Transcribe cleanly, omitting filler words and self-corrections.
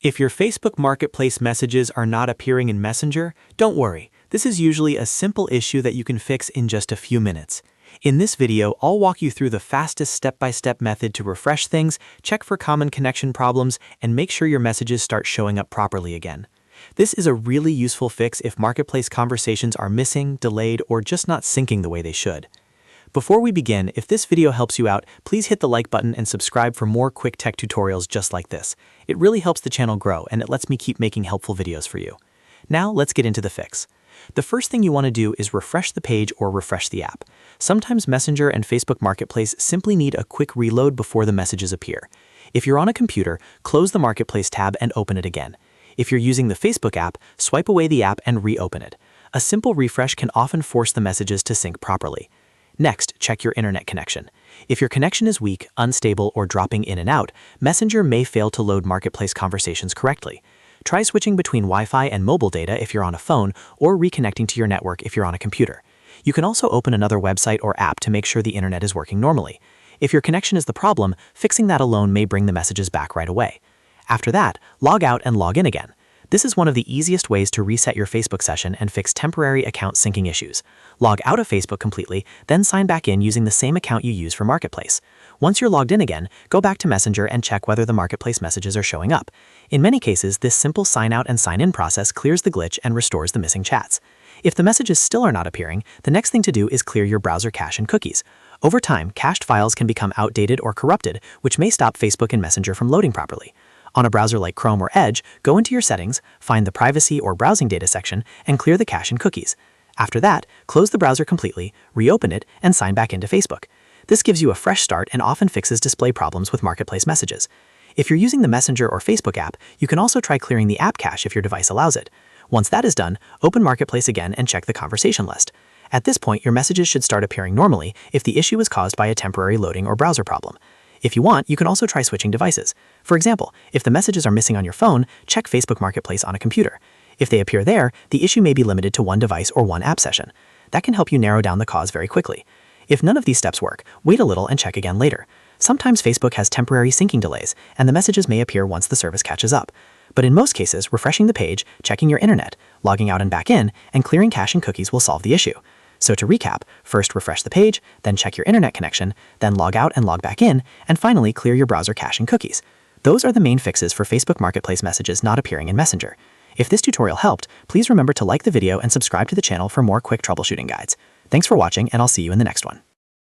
If your Facebook Marketplace messages are not appearing in Messenger, don't worry. This is usually a simple issue that you can fix in just a few minutes. In this video, I'll walk you through the fastest step-by-step method to refresh things, check for common connection problems, and make sure your messages start showing up properly again. This is a really useful fix if Marketplace conversations are missing, delayed, or just not syncing the way they should. Before we begin, if this video helps you out, please hit the like button and subscribe for more quick tech tutorials just like this. It really helps the channel grow and it lets me keep making helpful videos for you. Now let's get into the fix. The first thing you want to do is refresh the page or refresh the app. Sometimes Messenger and Facebook Marketplace simply need a quick reload before the messages appear. If you're on a computer, close the Marketplace tab and open it again. If you're using the Facebook app, swipe away the app and reopen it. A simple refresh can often force the messages to sync properly. Next, check your internet connection. If your connection is weak, unstable, or dropping in and out, Messenger may fail to load Marketplace conversations correctly. Try switching between Wi-Fi and mobile data if you're on a phone, or reconnecting to your network if you're on a computer. You can also open another website or app to make sure the internet is working normally. If your connection is the problem, fixing that alone may bring the messages back right away. After that, log out and log in again. This is one of the easiest ways to reset your Facebook session and fix temporary account syncing issues. Log out of Facebook completely, then sign back in using the same account you use for Marketplace. Once you're logged in again, go back to Messenger and check whether the Marketplace messages are showing up. In many cases, this simple sign out and sign in process clears the glitch and restores the missing chats. If the messages still are not appearing, the next thing to do is clear your browser cache and cookies. Over time, cached files can become outdated or corrupted, which may stop Facebook and Messenger from loading properly. On a browser like Chrome or Edge, go into your settings, find the privacy or browsing data section, and clear the cache and cookies. After that, close the browser completely, reopen it, and sign back into Facebook. This gives you a fresh start and often fixes display problems with Marketplace messages. If you're using the Messenger or Facebook app, you can also try clearing the app cache if your device allows it. Once that is done, open Marketplace again and check the conversation list. At this point, your messages should start appearing normally if the issue is caused by a temporary loading or browser problem. If you want, you can also try switching devices. For example, if the messages are missing on your phone, check Facebook Marketplace on a computer. If they appear there, the issue may be limited to one device or one app session. That can help you narrow down the cause very quickly. If none of these steps work, wait a little and check again later. Sometimes Facebook has temporary syncing delays, and the messages may appear once the service catches up. But in most cases, refreshing the page, checking your internet, logging out and back in, and clearing cache and cookies will solve the issue. So to recap, first refresh the page, then check your internet connection, then log out and log back in, and finally clear your browser cache and cookies. Those are the main fixes for Facebook Marketplace messages not appearing in Messenger. If this tutorial helped, please remember to like the video and subscribe to the channel for more quick troubleshooting guides. Thanks for watching, and I'll see you in the next one.